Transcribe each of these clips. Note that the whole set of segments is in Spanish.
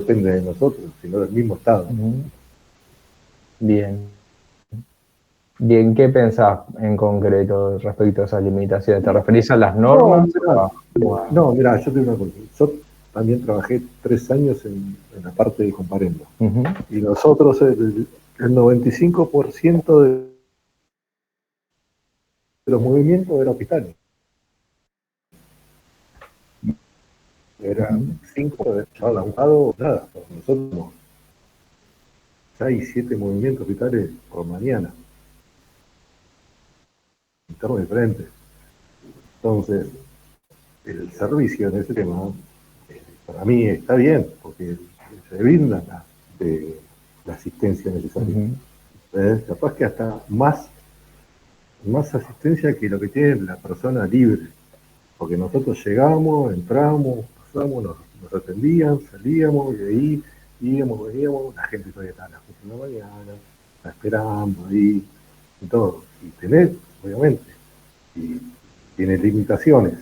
depende de nosotros, sino del mismo Estado. Bien. Bien, ¿qué pensás en concreto respecto a esas limitaciones? ¿Te referís a las normas? No, mira, yo te digo una cosa. Yo también trabajé 3 años en la parte de comparendo. Y nosotros, el 95% de los movimientos era hospitales. Era 5 de lado, nada. Nosotros 6, 7 movimientos hospitales por mañana. Internos diferentes. Entonces, el servicio en ese tema, para mí está bien, porque se brinda la asistencia necesaria. Capaz que hasta más asistencia que lo que tiene la persona libre, porque nosotros llegamos, entramos, pasamos, nos atendían, salíamos, y de ahí íbamos, veníamos, la gente todavía estaba a las 4 de la mañana, está esperando ahí, y todo. Y tenés, obviamente, y tiene limitaciones.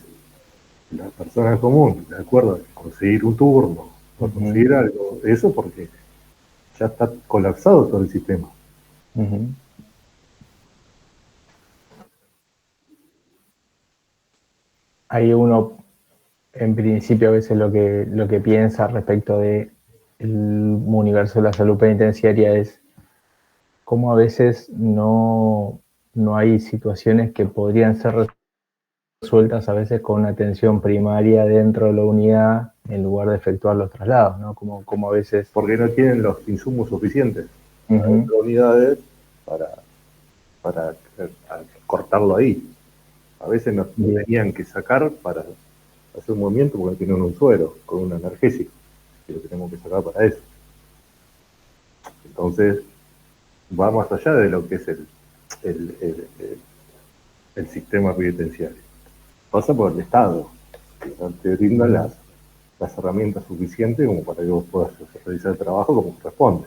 La persona común, de acuerdo, a conseguir un turno, o conseguir algo, eso porque ya está colapsado todo el sistema. Hay uno, en principio, a veces lo que piensa respecto de el universo de la salud penitenciaria es cómo a veces no hay situaciones que podrían ser resueltas a veces con una atención primaria dentro de la unidad en lugar de efectuar los traslados, ¿no? Como a veces... Porque no tienen los insumos suficientes dentro de unidades para cortarlo ahí. A veces nos tenían que sacar para hacer un movimiento porque tienen un suero con un analgésico, que lo tenemos que sacar para eso. Entonces, va más allá de lo que es el sistema penitenciario. Pasa por el Estado, que no te brinda las herramientas suficientes como para que vos puedas realizar el trabajo como corresponde.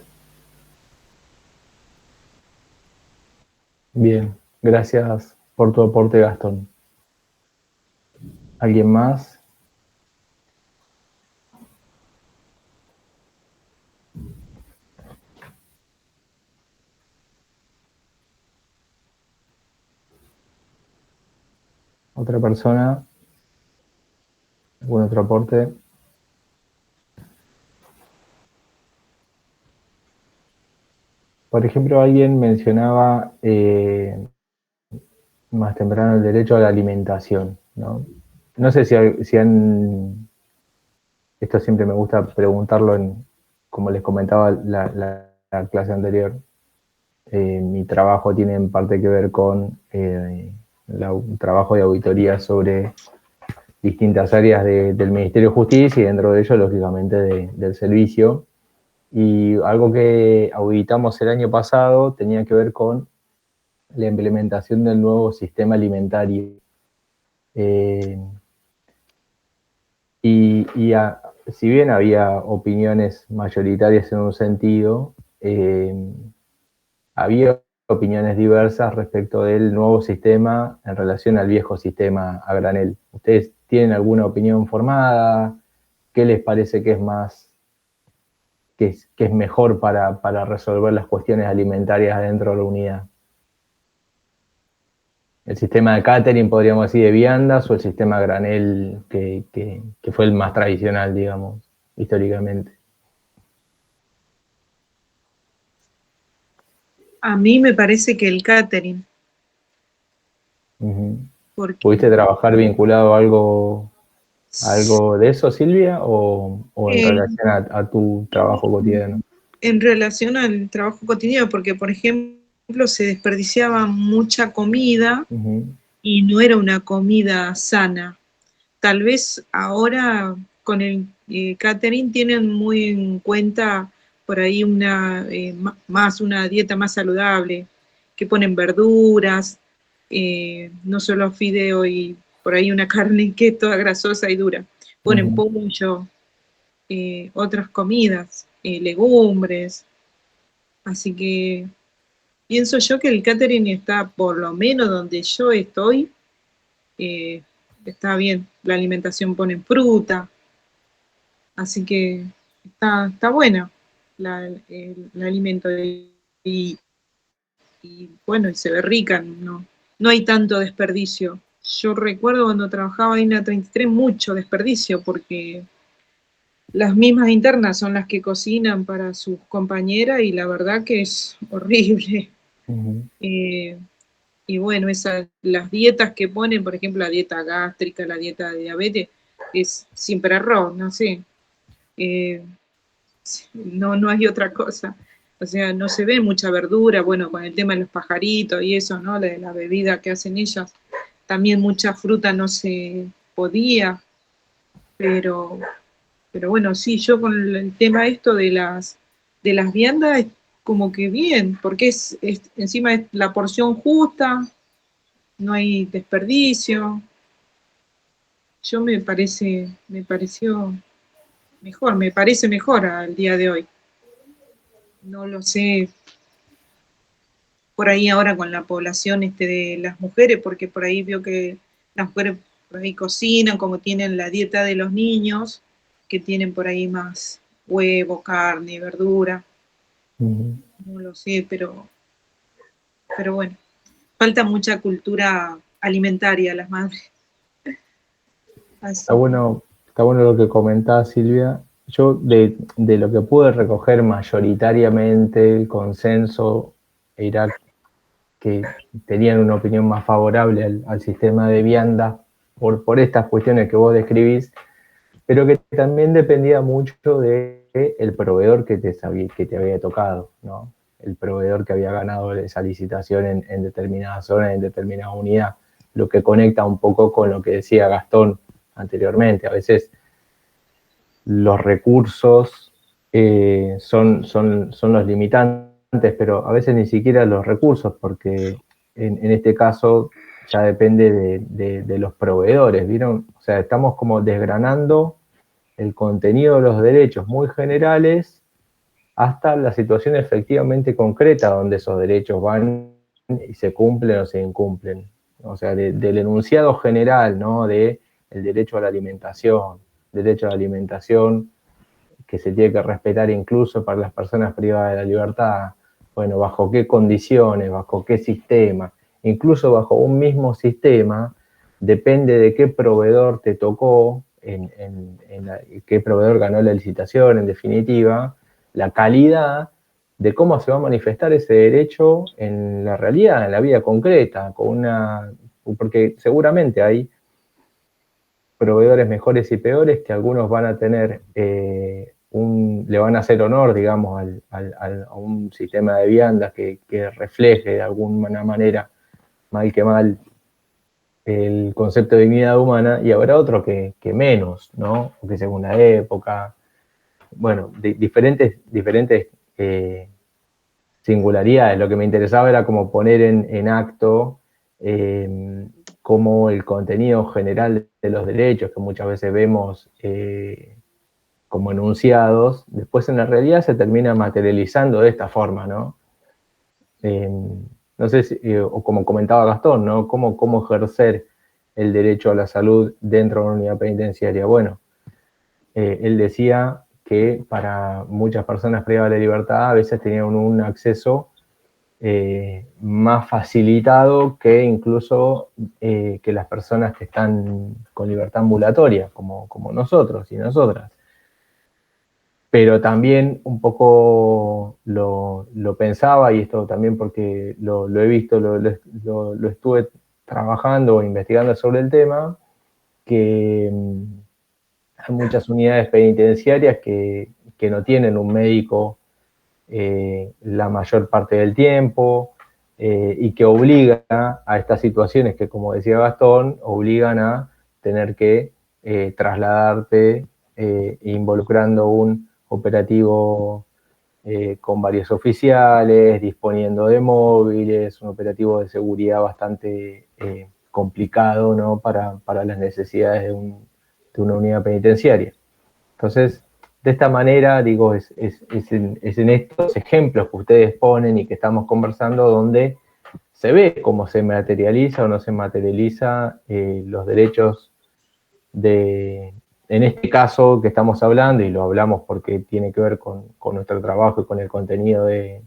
Bien, gracias por tu aporte, Gastón. ¿Alguien más? ¿Otra persona? ¿Algún otro aporte? Por ejemplo, alguien mencionaba más temprano el derecho a la alimentación, ¿no? No sé si han... Esto siempre me gusta preguntarlo, como les comentaba la clase anterior. Mi trabajo tiene en parte que ver con un trabajo de auditoría sobre distintas áreas del Ministerio de Justicia y dentro de ello, lógicamente, del servicio. Y algo que auditamos el año pasado tenía que ver con la implementación del nuevo sistema alimentario. Si bien había opiniones mayoritarias en un sentido, había opiniones diversas respecto del nuevo sistema en relación al viejo sistema a granel. ¿Ustedes tienen alguna opinión formada? ¿Qué les parece que es más, que es mejor para resolver las cuestiones alimentarias dentro de la unidad? ¿El sistema de catering, podríamos decir, de viandas, o el sistema a granel que fue el más tradicional, digamos, históricamente? A mí me parece que el catering. ¿Pudiste trabajar vinculado a algo de eso, Silvia, o en relación a tu trabajo cotidiano? En relación al trabajo cotidiano, porque, por ejemplo, se desperdiciaba mucha comida y no era una comida sana. Tal vez ahora con el catering tienen muy en cuenta por ahí una dieta más saludable, que ponen verduras, no solo fideo y por ahí una carne que es toda grasosa y dura. Ponen pollo, otras comidas, legumbres. Así que pienso yo que el catering está, por lo menos donde yo estoy, está bien. La alimentación pone fruta. Así que está buena el alimento y, bueno, y se ve rica, no hay tanto desperdicio. Yo recuerdo cuando trabajaba ahí en la 33 mucho desperdicio porque las mismas internas son las que cocinan para sus compañeras y la verdad que es horrible. Ujú. Y bueno, las dietas que ponen, por ejemplo, la dieta gástrica, la dieta de diabetes, es siempre arroz, no sé. No hay otra cosa. O sea, no se ve mucha verdura, bueno, con el tema de los pajaritos y eso, ¿no? La bebida que hacen ellas. También mucha fruta no se podía, pero, pero bueno, sí, yo con el tema esto de las viandas, es como que bien, porque encima es la porción justa, no hay desperdicio. Yo me pareció mejor, me parece mejor al día de hoy. No lo sé por ahí ahora con la población de las mujeres, porque por ahí veo que las mujeres por ahí cocinan, como tienen la dieta de los niños, que tienen por ahí más huevo, carne, verdura. Ujú. No lo sé, pero bueno, falta mucha cultura alimentaria a las madres. Está Así que, bueno, está bueno lo que comentaba Silvia. Yo de lo que pude recoger mayoritariamente el consenso era que tenían una opinión más favorable al sistema de vianda por estas cuestiones que vos describís, pero que también dependía mucho del proveedor que te había tocado, ¿no? El proveedor que había ganado esa licitación en determinada zona, en determinada unidad, lo que conecta un poco con lo que decía Gastón anteriormente. A veces los recursos son los limitantes, pero a veces ni siquiera los recursos, porque en este caso ya depende de los proveedores, ¿vieron? O sea, estamos como desgranando el contenido de los derechos muy generales hasta la situación efectivamente concreta donde esos derechos van y se cumplen o se incumplen. O sea, del enunciado general, ¿no? De el derecho a la alimentación, que se tiene que respetar incluso para las personas privadas de la libertad, bueno, bajo qué condiciones, bajo qué sistema, incluso bajo un mismo sistema, depende de qué proveedor te tocó, qué proveedor ganó la licitación, en definitiva, la calidad de cómo se va a manifestar ese derecho en la realidad, en la vida concreta, porque seguramente hay proveedores mejores y peores que algunos van a tener le van a hacer honor, digamos, a un sistema de viandas que refleje de alguna manera, mal que mal, el concepto de dignidad humana, y habrá otro que menos, ¿no? O que según la época, bueno, diferentes singularidades. Lo que me interesaba era como poner en acto como el contenido general de los derechos que muchas veces vemos como enunciados, después en la realidad se termina materializando de esta forma, ¿no? No sé si, o como comentaba Gastón, ¿no? ¿Cómo ejercer el derecho a la salud dentro de una unidad penitenciaria? Bueno, él decía que para muchas personas privadas de libertad a veces tenían un acceso más facilitado que incluso que las personas que están con libertad ambulatoria, como nosotros y nosotras. Pero también un poco lo pensaba, y esto también porque lo he visto, lo estuve trabajando o investigando sobre el tema, que hay muchas unidades penitenciarias que no tienen un médico la mayor parte del tiempo y que obliga a estas situaciones que, como decía Gastón, obligan a tener que trasladarte involucrando un operativo con varios oficiales, disponiendo de móviles, un operativo de seguridad bastante complicado, ¿no? para las necesidades de una unidad penitenciaria. Entonces, de esta manera, digo, es en estos ejemplos que ustedes ponen y que estamos conversando donde se ve cómo se materializa o no se materializa los derechos de en este caso que estamos hablando, y lo hablamos porque tiene que ver con nuestro trabajo y con el contenido de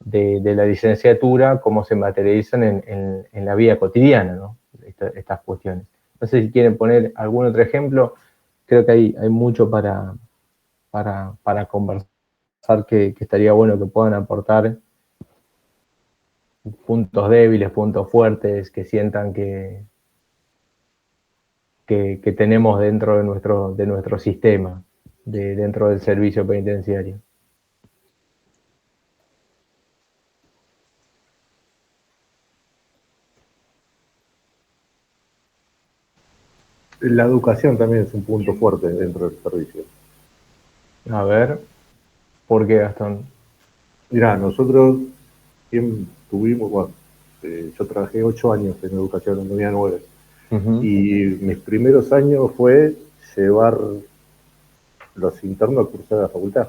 la licenciatura, cómo se materializan en la vida cotidiana, ¿no? Estas cuestiones. No sé si quieren poner algún otro ejemplo, creo que hay mucho para conversar que estaría bueno que puedan aportar puntos débiles, puntos fuertes, que sientan que tenemos dentro de nuestro sistema, dentro del servicio penitenciario. La educación también es un punto fuerte dentro del servicio. A ver, ¿por qué, Gastón? Mirá, nosotros tuvimos, bueno, yo trabajé 8 años en educación en Unidad 9, y mis primeros años fue llevar los internos a cursar a la facultad.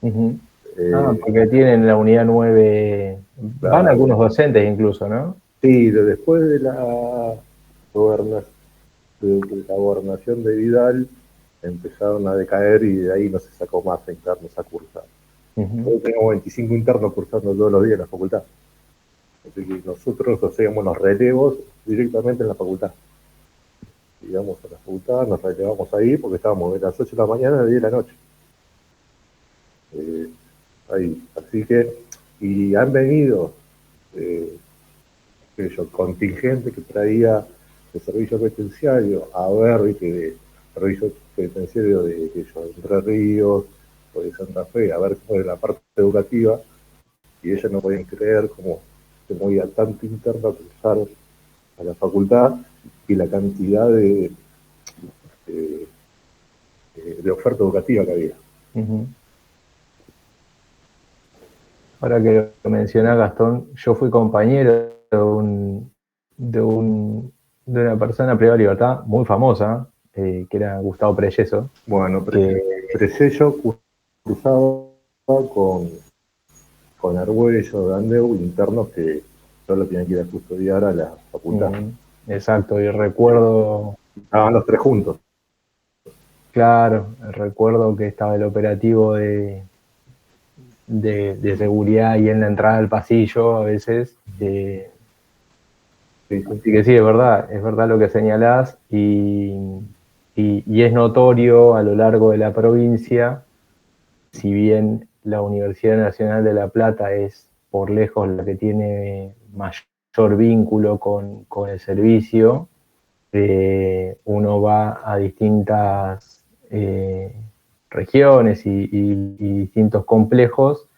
Porque tienen la unidad 9, van Claro. algunos docentes incluso, ¿no? Sí, después de la gobernación de Vidal empezaron a decaer y de ahí no se sacó más a internos a cursar. Nosotros tenemos 25 internos cursando todos los días en la facultad. Así que nosotros hacíamos los relevos directamente en la facultad. Íbamos a la facultad, nos relevamos ahí porque estábamos de las 8 de la mañana a las 10 de la noche. Ahí. Así que, y han venido contingente que traía el servicio penitenciario a ver que servicio penitenciario de Entre Ríos o de Santa Fe, a ver cómo era la parte educativa, y ellos no podían creer cómo se movía tanto interno a cruzar a la facultad y la cantidad de oferta educativa que había. Ahora que lo mencionás, Gastón, yo fui compañero de una persona privada de libertad muy famosa, que era Gustavo Preyeso. Bueno, Presello cruzaba con Argüello, Dandeu, internos que solo tenían que ir a custodiar a la facultad. Exacto, y recuerdo... Estaban los tres juntos. Claro, recuerdo que estaba el operativo de seguridad ahí en la entrada del pasillo a veces. Sí. Así que sí, es verdad lo que señalás, y es notorio a lo largo de la provincia, si bien la Universidad Nacional de La Plata es por lejos la que tiene mayor vínculo con el servicio, uno va a distintas regiones y distintos complejos,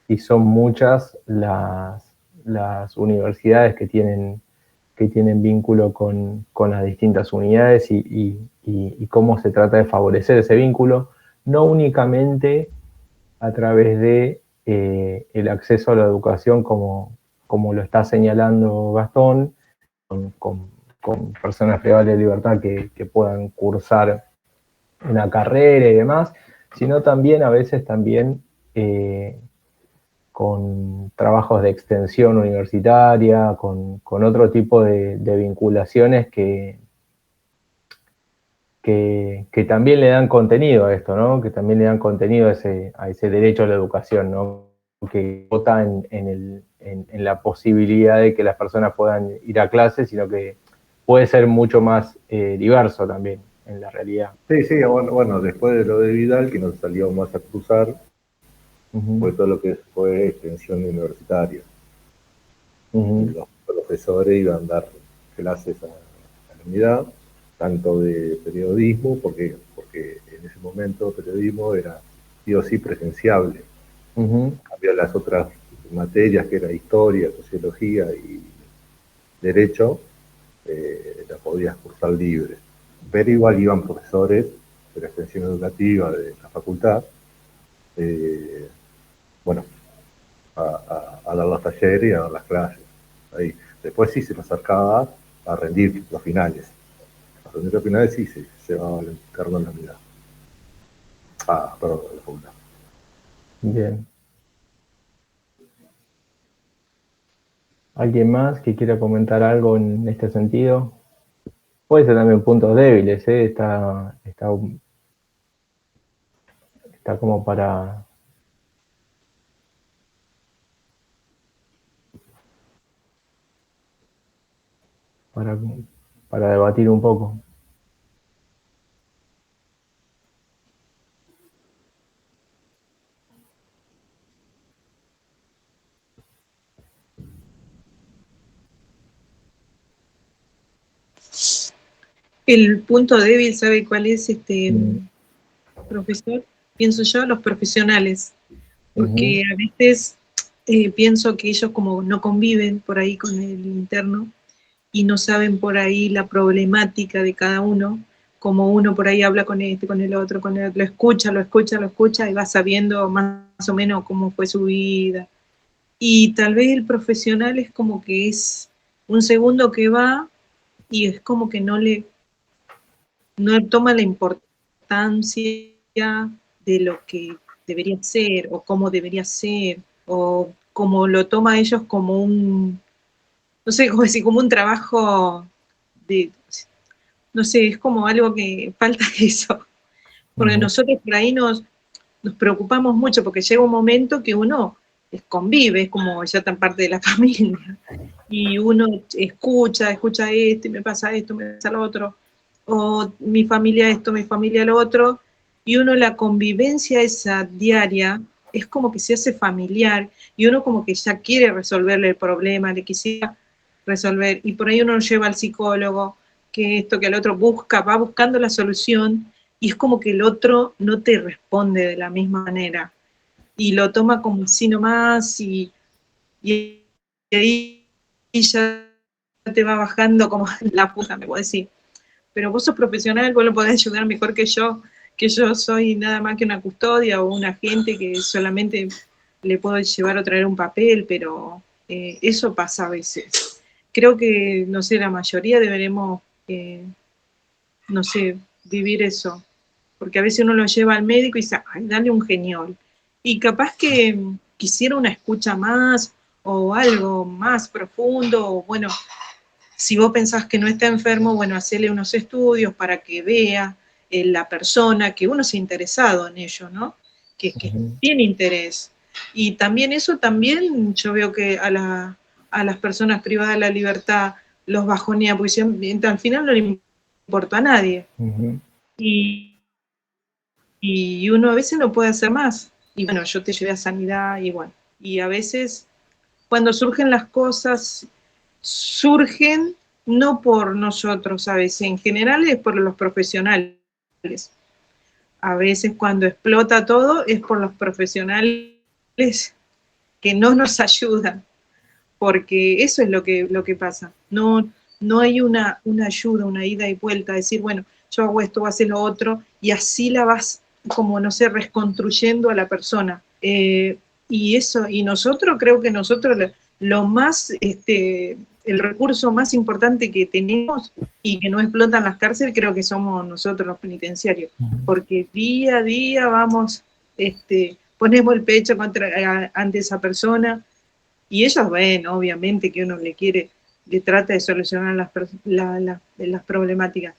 y son muchas las universidades que tienen vínculo con las distintas unidades, y cómo se trata de favorecer ese vínculo, no únicamente a través de el acceso a la educación como lo está señalando Gastón, con personas privadas de libertad que puedan cursar una carrera y demás, sino también a veces con trabajos de extensión universitaria, con otro tipo de vinculaciones que también le dan contenido a esto, ¿no? Que también le dan contenido a ese derecho a la educación, ¿no? Que vota en la posibilidad de que las personas puedan ir a clases, sino que puede ser mucho más diverso también en la realidad. Sí, bueno, después de lo de Vidal, que nos salió más a cruzar, fue todo lo que fue extensión universitaria. Los profesores iban a dar clases a la unidad, tanto de periodismo, porque en ese momento periodismo era sí o sí presenciable. Había las otras materias, que era historia, sociología y derecho, las podías cursar libre. Pero igual iban profesores de la extensión educativa de la facultad, a dar los talleres y a dar las clases. Ahí. Después sí se nos acercaba a rendir los finales. A rendir los finales sí se llevaba el interno en la unidad. Perdón, la facultad. Bien. ¿Alguien más que quiera comentar algo en este sentido? Puede ser también puntos débiles, ¿eh? Está como para, para debatir un poco. El punto débil, ¿sabe cuál es, Mm. profesor? Pienso yo, los profesionales, Ujú. porque a veces pienso que ellos como no conviven por ahí con el interno y no saben por ahí la problemática de cada uno, como uno por ahí habla con este, con el otro, lo escucha y va sabiendo más o menos cómo fue su vida. Y tal vez el profesional es como que es un segundo que va y es como que no toma la importancia de lo que debería ser o cómo debería ser o como lo toma ellos como un, no sé, como decir, como un trabajo de, no sé, es como algo que falta eso, porque Ujú. nosotros por ahí nos preocupamos mucho porque llega un momento que uno convive, es como ya tan parte de la familia, y uno escucha esto, y me pasa esto, me pasa lo otro, o mi familia esto, mi familia lo otro, y uno la convivencia esa diaria es como que se hace familiar, y uno como que ya quiere resolverle el problema, le quisiera resolver, y por ahí uno lo lleva al psicólogo, que esto, que el otro busca, va buscando la solución, y es como que el otro no te responde de la misma manera, y lo toma como así nomás, y ahí ya te va bajando como la puta, me puedo decir. Pero vos sos profesional, vos lo podés ayudar mejor que yo soy nada más que una custodia o un agente que solamente le puedo llevar o traer un papel, pero eso pasa a veces. Creo que, no sé, la mayoría deberemos, no sé, vivir eso. Porque a veces uno lo lleva al médico y dice, ay, dale un geniol. Y capaz que quisiera una escucha más o algo más profundo, o bueno, si vos pensás que no está enfermo, bueno, hacerle unos estudios para que vea la persona, que uno se ha interesado en ello, ¿no? Que Ujú. tiene interés. Y también eso, también yo veo que a las personas privadas de la libertad los bajonea, porque al final no le importa a nadie. Ujú. Y, y uno a veces no puede hacer más. Y bueno, yo te llevé a sanidad y bueno, y a veces cuando surgen las cosas, surgen no por nosotros a veces, en general es por los profesionales. A veces cuando explota todo es por los profesionales que no nos ayudan, porque eso es lo que pasa. No hay una ayuda, una ida y vuelta, decir, bueno, yo hago esto, voy a hacer lo otro, y así la vas, como no sé, reconstruyendo a la persona. Y eso, y nosotros, creo que nosotros lo más, el recurso más importante que tenemos y que no explotan las cárceles, creo que somos nosotros los penitenciarios, porque día a día vamos, ponemos el pecho ante esa persona, y ellos ven, obviamente, que uno le trata de solucionar las problemáticas,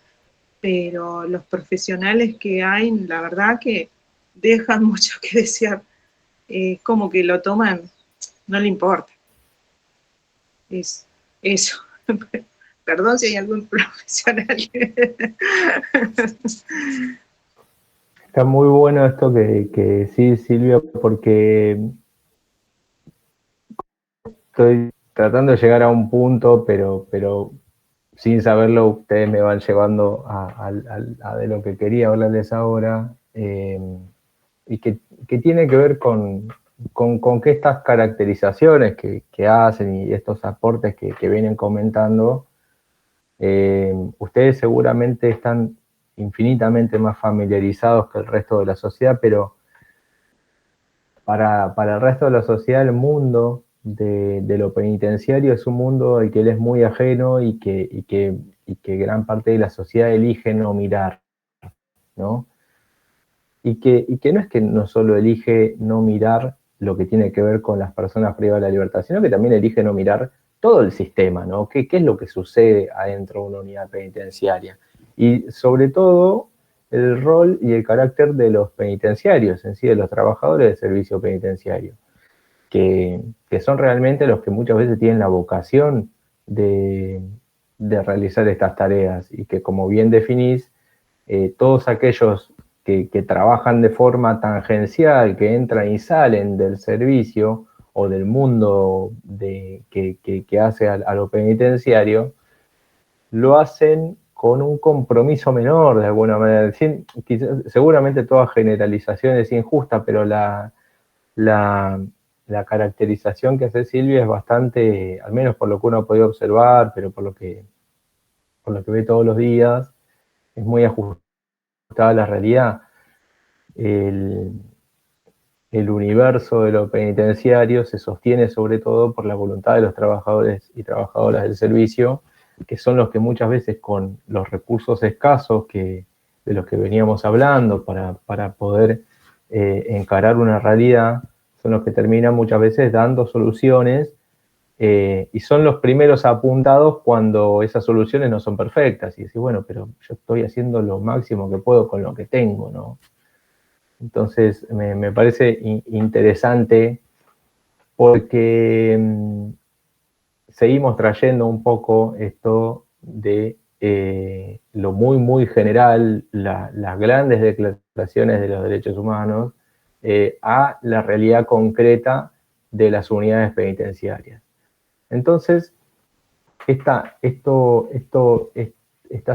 pero los profesionales que hay, la verdad que dejan mucho que desear, como que lo toman, no le importa, es eso. Perdón si hay algún profesional. Está muy bueno esto que decís, Silvia, porque estoy tratando de llegar a un punto, pero sin saberlo, ustedes me van llevando a de lo que quería hablarles ahora, y que tiene que ver con que estas caracterizaciones que hacen y estos aportes que vienen comentando, ustedes seguramente están infinitamente más familiarizados que el resto de la sociedad, pero para el resto de la sociedad, el mundo de lo penitenciario es un mundo al que él es muy ajeno y que gran parte de la sociedad elige no mirar, ¿no? Y que no es que no solo elige no mirar lo que tiene que ver con las personas privadas de la libertad, sino que también elige no mirar todo el sistema, ¿no? ¿Qué es lo que sucede adentro de una unidad penitenciaria? Y sobre todo, el rol y el carácter de los penitenciarios, en sí, de los trabajadores del servicio penitenciario, que son realmente los que muchas veces tienen la vocación de realizar estas tareas y que, como bien definís, todos aquellos que trabajan de forma tangencial, que entran y salen del servicio o del mundo que hace a lo penitenciario, lo hacen con un compromiso menor, de alguna manera. Seguramente toda generalización es injusta, pero la caracterización que hace Silvia es bastante, al menos por lo que uno ha podido observar, pero por lo que ve todos los días, es muy ajustada a la realidad. El universo de lo penitenciario se sostiene sobre todo por la voluntad de los trabajadores y trabajadoras del servicio, que son los que muchas veces, con los recursos escasos de los que veníamos hablando para poder encarar una realidad, son los que terminan muchas veces dando soluciones, y son los primeros apuntados cuando esas soluciones no son perfectas. Y decís, bueno, pero yo estoy haciendo lo máximo que puedo con lo que tengo, ¿no? Entonces, me parece interesante porque seguimos trayendo un poco esto de lo muy, muy general, las grandes declaraciones de los derechos humanos, a la realidad concreta de las unidades penitenciarias. Entonces, esta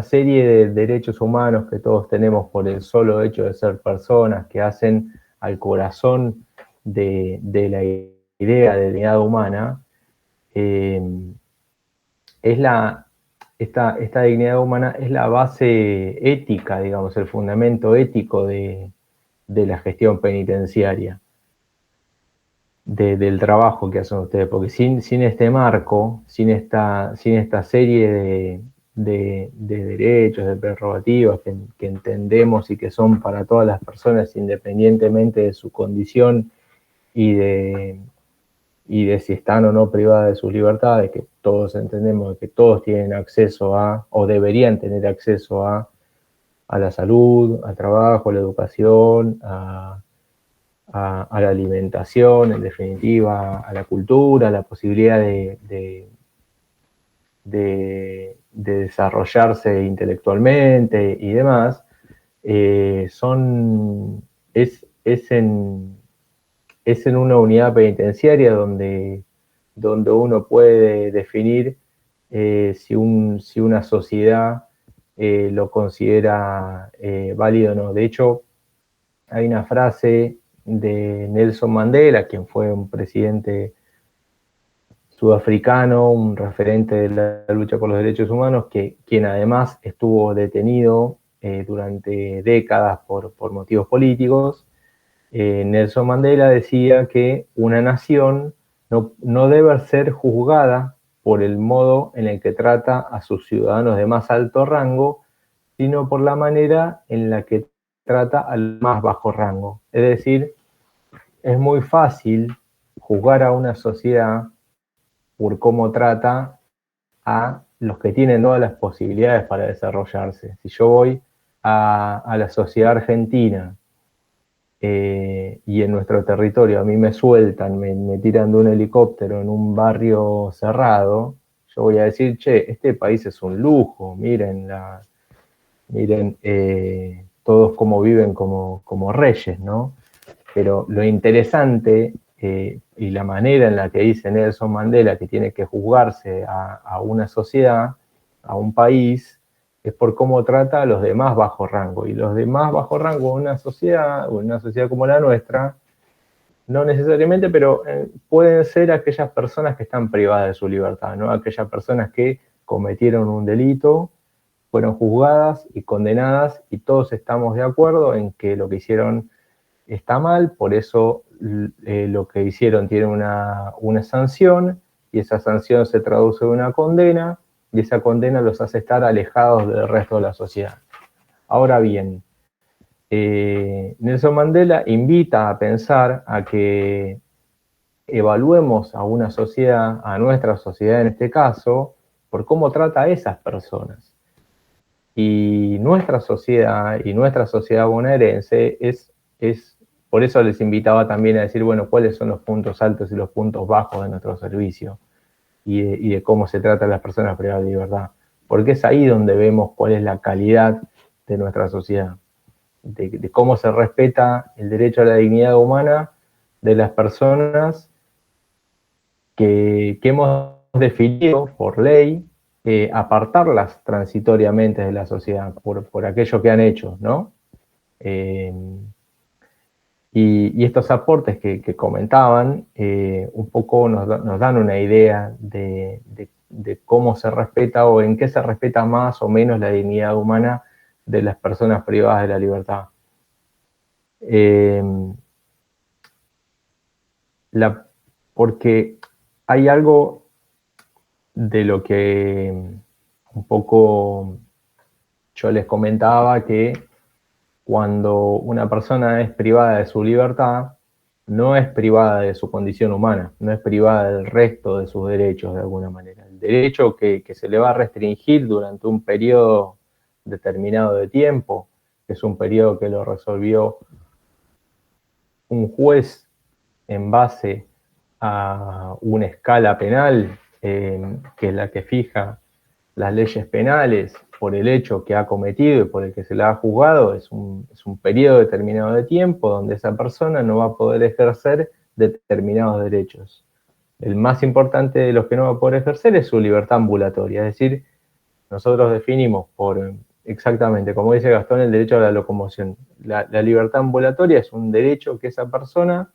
serie de derechos humanos que todos tenemos por el solo hecho de ser personas, que hacen al corazón de la idea de dignidad humana, esta dignidad humana es la base ética, digamos, el fundamento ético de la gestión penitenciaria, del trabajo que hacen ustedes, porque sin este marco, sin esta serie de derechos, de prerrogativas que entendemos y que son para todas las personas independientemente de su condición y de si están o no privadas de sus libertades, que todos entendemos que todos tienen acceso a, o deberían tener acceso a la salud, al trabajo, a la educación, a la alimentación, en definitiva, a la cultura, a la posibilidad de desarrollarse intelectualmente y demás, es en una unidad penitenciaria donde uno puede definir si una sociedad lo considera válido o no. De hecho, hay una frase de Nelson Mandela, quien fue un presidente sudafricano, un referente de la lucha por los derechos humanos, quien además estuvo detenido durante décadas por motivos políticos. Nelson Mandela decía que una nación no debe ser juzgada por el modo en el que trata a sus ciudadanos de más alto rango, sino por la manera en la que trata al más bajo rango. Es decir, es muy fácil juzgar a una sociedad por cómo trata a los que tienen todas las posibilidades para desarrollarse. Si yo voy a la sociedad argentina y en nuestro territorio a mí me sueltan, me tiran de un helicóptero en un barrio cerrado, yo voy a decir, che, este país es un lujo, miren todos cómo viven como reyes, ¿no? Pero lo interesante y la manera en la que dice Nelson Mandela que tiene que juzgarse a una sociedad, a un país, es por cómo trata a los demás bajo rango. Y los demás bajo rango en una sociedad como la nuestra, no necesariamente, pero pueden ser aquellas personas que están privadas de su libertad, ¿no? Aquellas personas que cometieron un delito, fueron juzgadas y condenadas, y todos estamos de acuerdo en que lo que hicieron está mal, por eso lo que hicieron tiene una sanción, y esa sanción se traduce en una condena, y esa condena los hace estar alejados del resto de la sociedad. Ahora bien, Nelson Mandela invita a pensar a que evaluemos a una sociedad, a nuestra sociedad en este caso, por cómo trata a esas personas. Y nuestra sociedad bonaerense por eso les invitaba también a decir, bueno, cuáles son los puntos altos y los puntos bajos de nuestro servicio y de cómo se trata a las personas privadas de libertad. Porque es ahí donde vemos cuál es la calidad de nuestra sociedad, de cómo se respeta el derecho a la dignidad humana de las personas que hemos definido por ley, apartarlas transitoriamente de la sociedad por aquello que han hecho, ¿no? Y estos aportes que comentaban un poco nos dan una idea de cómo se respeta o en qué se respeta más o menos la dignidad humana de las personas privadas de la libertad. Porque hay algo de lo que un poco yo les comentaba, que cuando una persona es privada de su libertad, no es privada de su condición humana, no es privada del resto de sus derechos de alguna manera. El derecho que se le va a restringir durante un periodo determinado de tiempo, que es un periodo que lo resolvió un juez en base a una escala penal, que es la que fija las leyes penales por el hecho que ha cometido y por el que se le ha juzgado, es un periodo determinado de tiempo donde esa persona no va a poder ejercer determinados derechos. El más importante de los que no va a poder ejercer es su libertad ambulatoria, es decir, nosotros definimos exactamente, como dice Gastón, el derecho a la locomoción. La libertad ambulatoria es un derecho que esa persona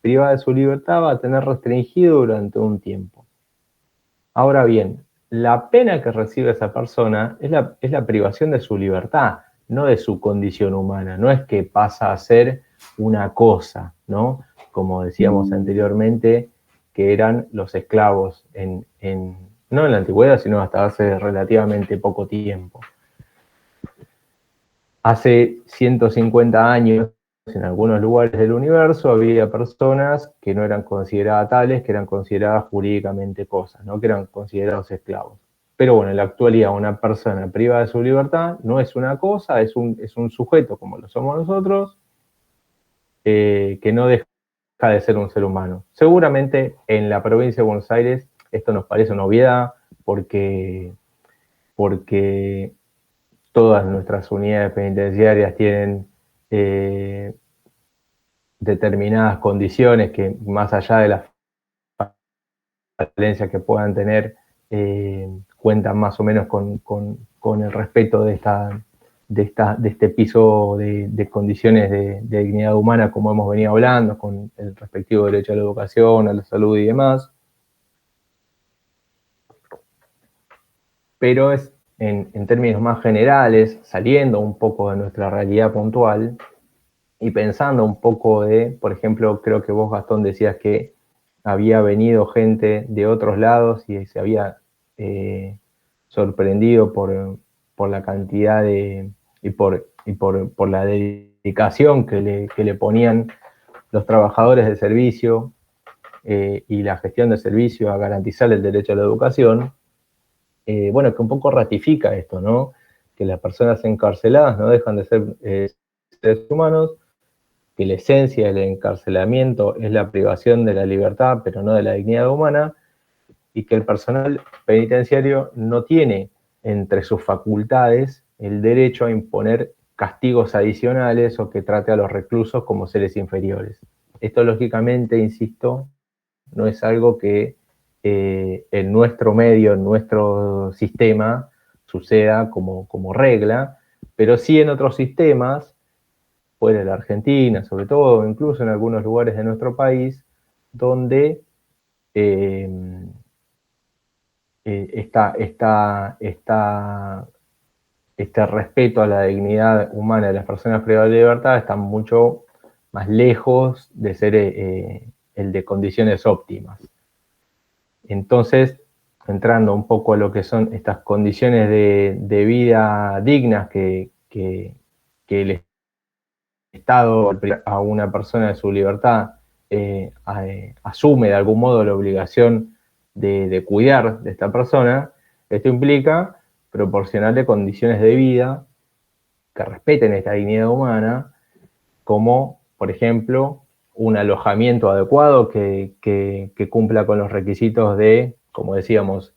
privada de su libertad va a tener restringido durante un tiempo. Ahora bien, la pena que recibe esa persona es la privación de su libertad, no de su condición humana. No es que pasa a ser una cosa, ¿no? Como decíamos anteriormente, que eran los esclavos, no en la antigüedad, sino hasta hace relativamente poco tiempo. Hace 150 años, en algunos lugares del universo, había personas que no eran consideradas tales, que eran consideradas jurídicamente cosas, ¿no? Que eran considerados esclavos. Pero bueno, en la actualidad una persona privada de su libertad no es una cosa, es un sujeto como lo somos nosotros, que no deja de ser un ser humano. Seguramente en la provincia de Buenos Aires esto nos parece una obviedad porque todas nuestras unidades penitenciarias tienen determinadas condiciones que, más allá de las falencias que puedan tener, cuentan más o menos con el respeto de este piso de condiciones de dignidad humana, como hemos venido hablando, con el respectivo derecho a la educación, a la salud y demás. Pero es en términos más generales, saliendo un poco de nuestra realidad puntual y pensando un poco por ejemplo, creo que vos, Gastón, decías que había venido gente de otros lados y se había sorprendido por la cantidad y por la dedicación que le ponían los trabajadores de servicio y la gestión de servicio a garantizar el derecho a la educación. Bueno, que un poco ratifica esto, ¿no? Que las personas encarceladas no dejan de ser seres humanos, que la esencia del encarcelamiento es la privación de la libertad, pero no de la dignidad humana, y que el personal penitenciario no tiene entre sus facultades el derecho a imponer castigos adicionales o que trate a los reclusos como seres inferiores. Esto, lógicamente, insisto, no es algo que en nuestro medio, en nuestro sistema, suceda como regla, pero sí en otros sistemas, fuera de la Argentina, sobre todo, incluso en algunos lugares de nuestro país, donde este respeto a la dignidad humana de las personas privadas de libertad está mucho más lejos de ser el de condiciones óptimas. Entonces, entrando un poco a lo que son estas condiciones de vida dignas que el Estado a una persona de su libertad asume de algún modo la obligación de cuidar de esta persona, esto implica proporcionarle condiciones de vida que respeten esta dignidad humana, como, por ejemplo, un alojamiento adecuado que cumpla con los requisitos de, como decíamos,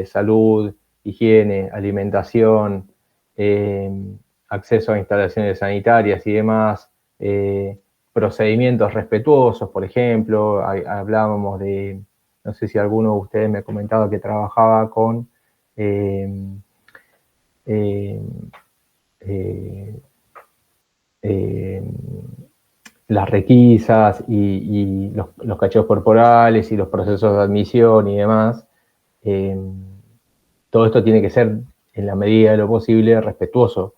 salud, higiene, alimentación, acceso a instalaciones sanitarias y demás, procedimientos respetuosos, por ejemplo. Hablábamos de, no sé si alguno de ustedes me comentaba que trabajaba con eh, eh, eh, eh, las requisas y los cacheos corporales y los procesos de admisión y demás. Todo esto tiene que ser, en la medida de lo posible, respetuoso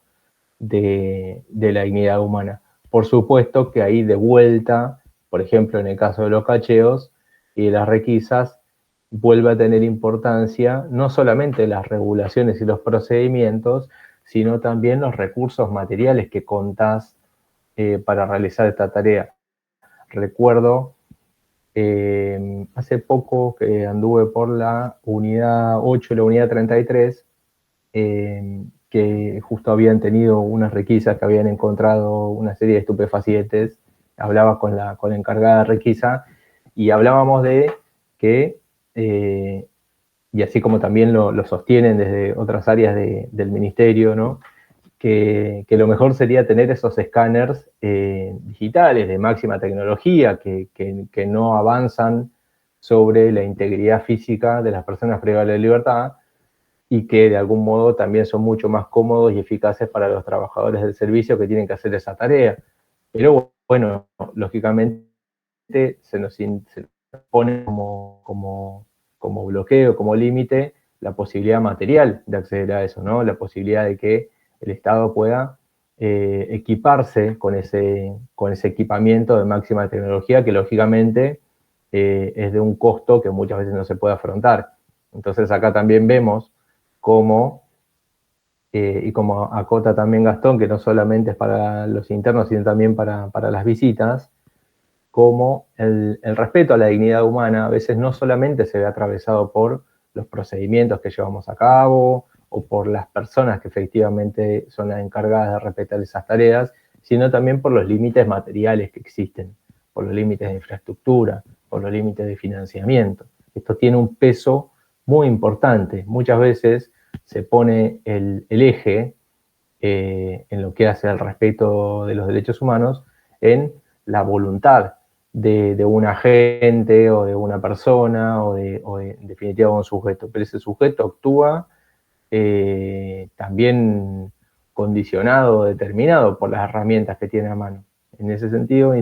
de la dignidad humana. Por supuesto que ahí de vuelta, por ejemplo, en el caso de los cacheos y de las requisas, vuelve a tener importancia no solamente las regulaciones y los procedimientos, sino también los recursos materiales que contás para realizar esta tarea. Recuerdo hace poco que anduve por la unidad 8 y la unidad 33, que justo habían tenido unas requisas que habían encontrado una serie de estupefacientes. Hablaba con la encargada de requisa y hablábamos de que, y así como también lo sostienen desde otras áreas del ministerio, ¿no? Que lo mejor sería tener esos escáneres digitales de máxima tecnología que no avanzan sobre la integridad física de las personas privadas de libertad y que de algún modo también son mucho más cómodos y eficaces para los trabajadores del servicio que tienen que hacer esa tarea. Pero bueno, lógicamente se nos pone como bloqueo, como límite, la posibilidad material de acceder a eso, ¿no? La posibilidad de que el Estado pueda equiparse con ese equipamiento de máxima tecnología que lógicamente es de un costo que muchas veces no se puede afrontar. Entonces acá también vemos cómo, y como acota también Gastón, que no solamente es para los internos, sino también para las visitas, cómo el respeto a la dignidad humana a veces no solamente se ve atravesado por los procedimientos que llevamos a cabo o por las personas que efectivamente son las encargadas de respetar esas tareas, sino también por los límites materiales que existen, por los límites de infraestructura, por los límites de financiamiento. Esto tiene un peso muy importante. Muchas veces se pone el eje en lo que hace al respeto de los derechos humanos en la voluntad de un agente o de una persona en definitiva, un sujeto. Pero ese sujeto actúa también condicionado, determinado por las herramientas que tiene a mano. En ese sentido,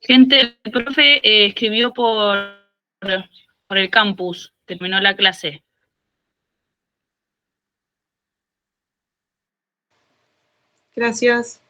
Gente, el profe escribió por el campus, terminó la clase. Gracias.